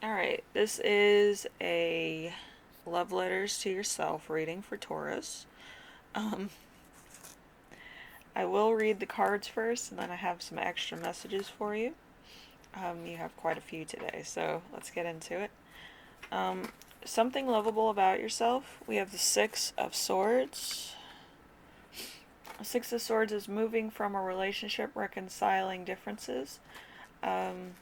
Alright, this is a love letters to yourself reading for Taurus. Um, I will read the cards first, and then I have some extra messages for you. You have quite a few today, so let's get into it. Um, Something lovable about yourself. We have the Six of Swords. The Six of Swords is moving from a relationship, reconciling differences. Um,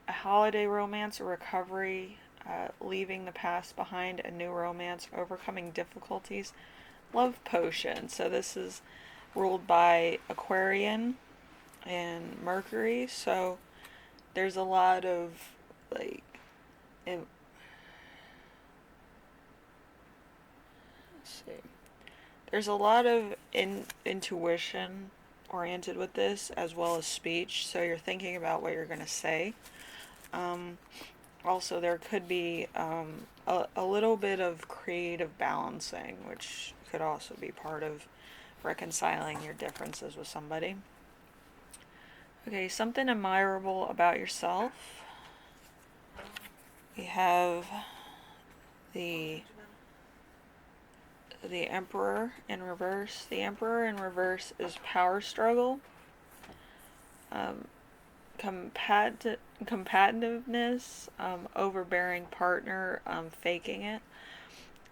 a holiday romance, a recovery, leaving the past behind, a new romance, overcoming difficulties, love potion. So this is ruled by Aquarian and Mercury. So there's a lot of like, in, let's see, there's a lot of intuition oriented with this as well as speech. So you're thinking about what you're going to say. Um, Also, there could be a little bit of creative balancing, which could also be part of reconciling your differences with somebody. Okay, something admirable about yourself. We have the the Emperor in reverse. The Emperor in reverse is power struggle, um, competitiveness, overbearing partner, faking it.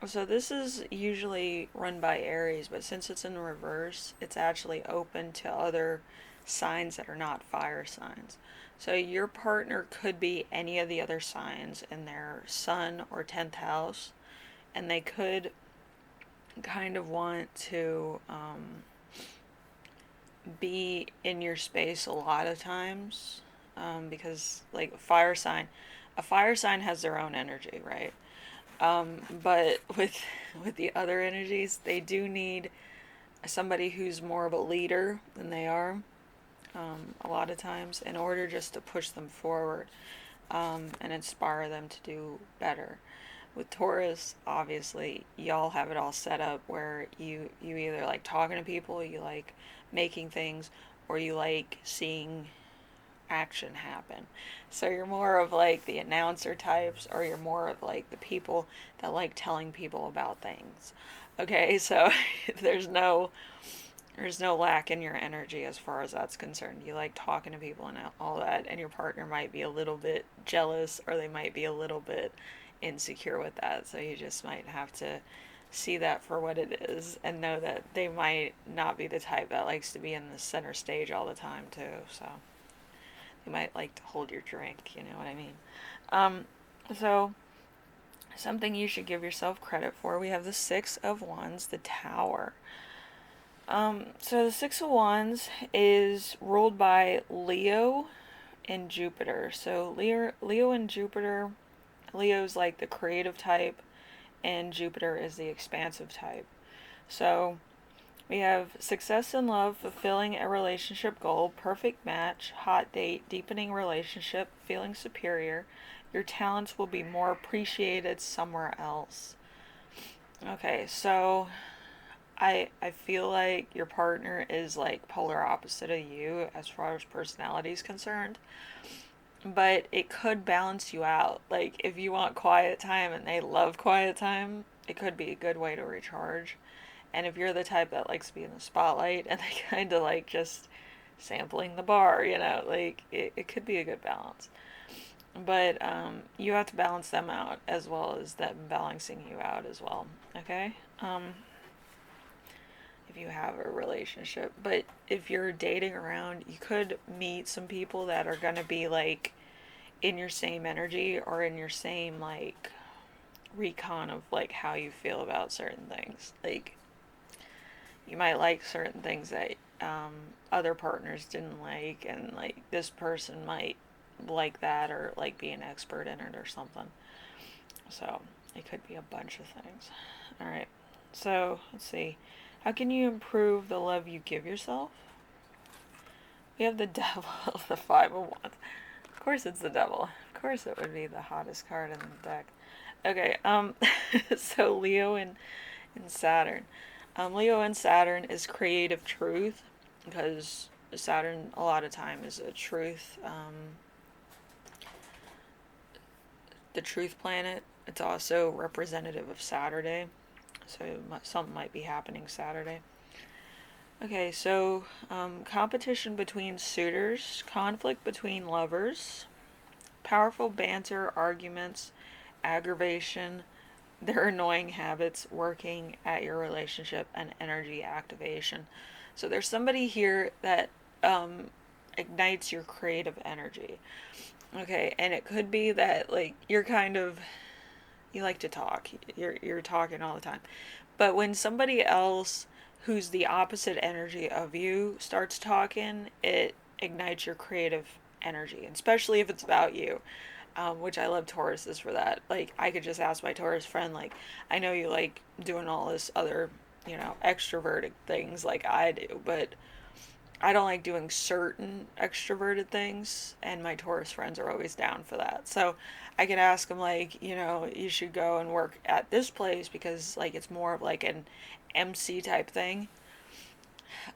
So this is usually run by Aries, but since it's in reverse, it's actually open to other signs that are not fire signs. So your partner could be any of the other signs in their sun or 10th house, and they could kind of want to be in your space a lot of times, because like a fire sign has their own energy, right? But with the other energies, they do need somebody who's more of a leader than they are, a lot of times, in order just to push them forward, and inspire them to do better. With Taurus, obviously, y'all have it all set up where you either like talking to people, you like making things, or you like seeing action happen. So you're more of like the announcer types, or you're more of like the people that like telling people about things. Okay, so there's no there's no lack in your energy as far as that's concerned. You like talking to people and all that, and your partner might be a little bit jealous, or they might be a little bit insecure with that. So you just might have to see that for what it is and know that they might not be the type that likes to be in the center stage all the time, too. So you might like to hold your drink, you know what I mean? Um, so, something you should give yourself credit for. We have the Six of Wands, the Tower. So the Six of Wands is ruled by Leo and Jupiter. So Leo and Jupiter, Leo's like the creative type, and Jupiter is the expansive type. So we have success in love, fulfilling a relationship goal, perfect match, hot date, deepening relationship, feeling superior. Your talents will be more appreciated somewhere else. Okay, so I feel like your partner is like polar opposite of you as far as personality is concerned, but it could balance you out. Like if you want quiet time and they love quiet time, it could be a good way to recharge. And if you're the type that likes to be in the spotlight and they kind of like just sampling the bar, like it could be a good balance. But you have to balance them out as well as them balancing you out as well. Okay? If you have a relationship. But if you're dating around, you could meet some people that are going to be like in your same energy or in your same like recon of like how you feel about certain things. Like you might like certain things that other partners didn't like, and like this person might like that or like be an expert in it or something. So it could be a bunch of things. All right. So let's see. How can you improve the love you give yourself? We have the devil, the Five of Wands. Of course it's the devil. Of course it would be the hottest card in the deck. Okay, so Leo and Saturn. Leo and Saturn is creative truth, because Saturn a lot of time is a truth the truth planet. It's also representative of Saturday, so something might be happening Saturday. Okay, so competition between suitors, conflict between lovers, powerful banter, arguments, aggravation, their annoying habits working at your relationship, and energy activation. So there's somebody here that um, ignites your creative energy. Okay, and it could be that like you're kind of you like to talk. You're talking all the time. But when somebody else who's the opposite energy of you starts talking, it ignites your creative energy, especially if it's about you. Which I love Tauruses for that. Like, I could just ask my Taurus friend, like, I know you like doing all this other, extroverted things like I do, but I don't like doing certain extroverted things, and my Taurus friends are always down for that. So I could ask them, like, you should go and work at this place because, like, it's more of like an MC type thing.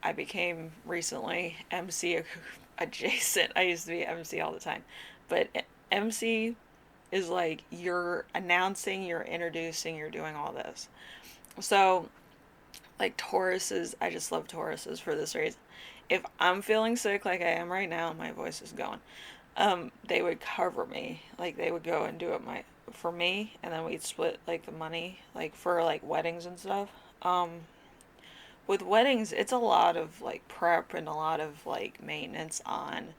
I became recently MC adjacent. I used to be MC all the time. But MC is like you're announcing, you're introducing, you're doing all this. So, like Tauruses, I just love Tauruses for this reason. If I'm feeling sick like I am right now, my voice is going. They would cover me. Like they would go and do it for me, and then we'd split like the money, like for like weddings and stuff. With weddings, it's a lot of like prep and a lot of like maintenance on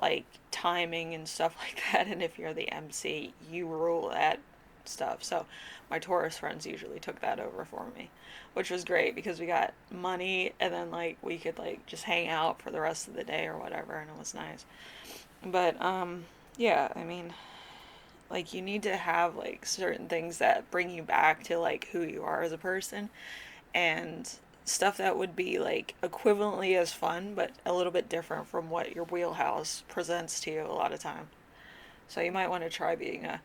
like timing and stuff like that. And if you're the MC, you rule that stuff. So my Taurus friends usually took that over for me, which was great because we got money and then like we could like just hang out for the rest of the day or whatever, and it was nice. But yeah, I mean, like you need to have like certain things that bring you back to like who you are as a person, and stuff that would be like equivalently as fun but a little bit different from what your wheelhouse presents to you a lot of time. So you might want to try being a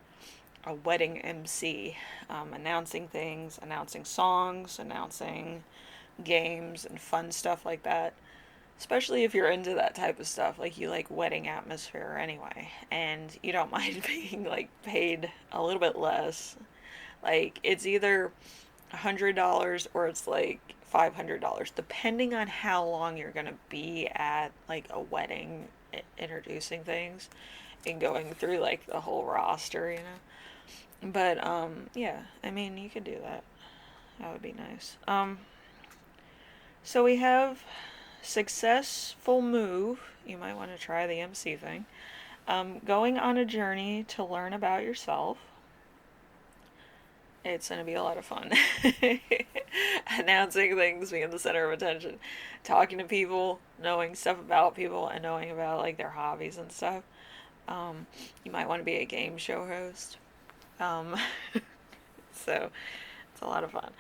wedding MC, announcing things, announcing songs, announcing games and fun stuff like that. Especially if you're into that type of stuff, like you like wedding atmosphere anyway, and you don't mind being like paid a little bit less. Like it's either $100 or it's like $500, depending on how long you're gonna be at like a wedding, introducing things and going through like the whole roster. But yeah, I mean you could do that. That would be nice. So we have successful move. You might want to try the MC thing. Going on a journey to learn about yourself. It's going to be a lot of fun. Announcing things, being the center of attention, talking to people, knowing stuff about people, and knowing about like their hobbies and stuff. You might want to be a game show host. Um, so it's a lot of fun.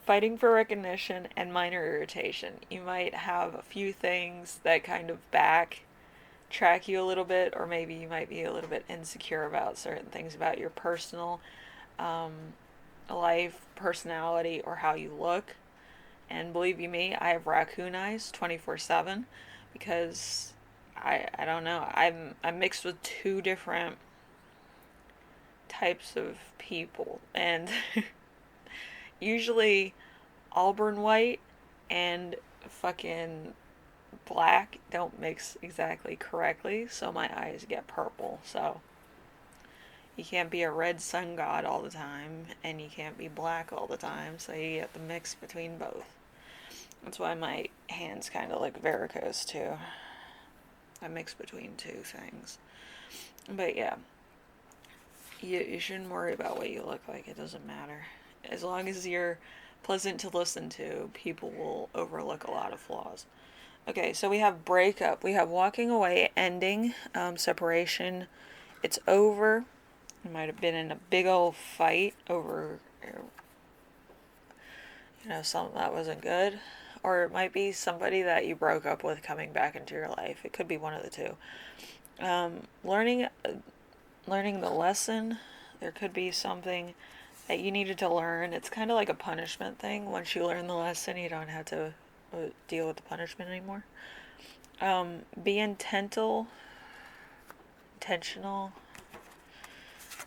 Fighting for recognition and minor irritation. You might have a few things that kind of backtrack you a little bit, or maybe you might be a little bit insecure about certain things about your personal um, life, personality, or how you look. And believe you me, I have raccoon eyes 24/7 because I don't know. I'm mixed with two different types of people, and usually Auburn white and fucking black don't mix exactly correctly, so my eyes get purple. So you can't be a red sun god all the time, and you can't be black all the time, so you get the mix between both. That's why my hands kind of look varicose too. I mix between two things. But yeah, you shouldn't worry about what you look like. It doesn't matter. As long as you're pleasant to listen to, people will overlook a lot of flaws. Okay, so we have breakup. We have walking away, ending, separation. It's over. You might have been in a big old fight over, something that wasn't good. Or it might be somebody that you broke up with coming back into your life. It could be one of the two. Learning the lesson. There could be something that you needed to learn. It's kind of like a punishment thing. Once you learn the lesson, you don't have to deal with the punishment anymore. Be intentional.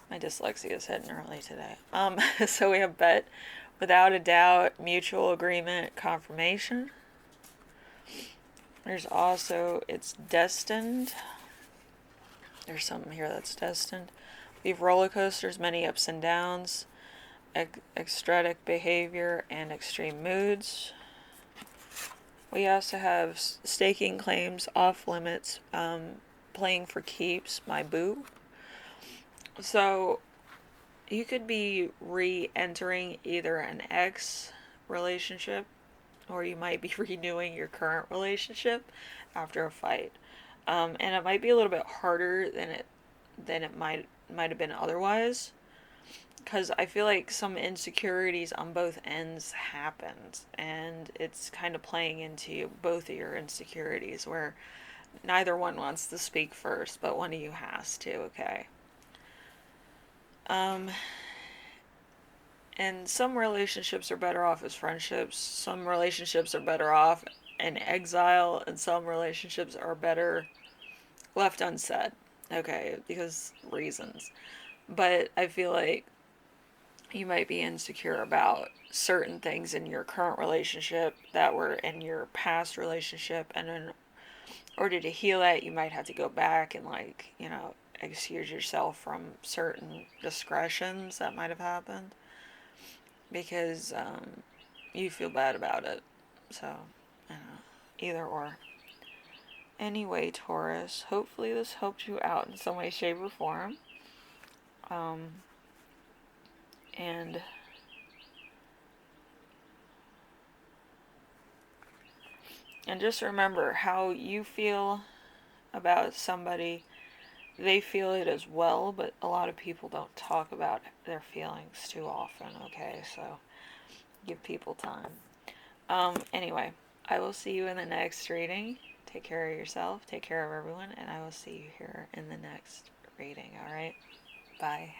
My dyslexia is hitting early today. So we have bet, without a doubt, mutual agreement, confirmation. There's also, it's destined. There's something here that's destined. We have roller coasters, many ups and downs, ecstatic behavior, and extreme moods. We also have staking claims, off limits, playing for keeps, my boo. So you could be re-entering either an ex relationship, or you might be renewing your current relationship after a fight. And it might be a little bit harder than it might have been otherwise, because I feel like some insecurities on both ends happened, and it's kind of playing into both of your insecurities, where neither one wants to speak first, but one of you has to. Okay. Um, and some relationships are better off as friendships. Some relationships are better off in exile, and some relationships are better left unsaid. Okay, because reasons. But I feel like you might be insecure about certain things in your current relationship that were in your past relationship, and in order to heal that, you might have to go back and, like, excuse yourself from certain discretions that might have happened, because you feel bad about it. So, I don't know, either or. Anyway, Taurus, hopefully this helped you out in some way, shape, or form. Um, and and just remember, how you feel about somebody, they feel it as well, but a lot of people don't talk about their feelings too often, okay? So give people time. Anyway, I will see you in the next reading. Take care of yourself, take care of everyone, and I will see you here in the next reading, alright? Bye.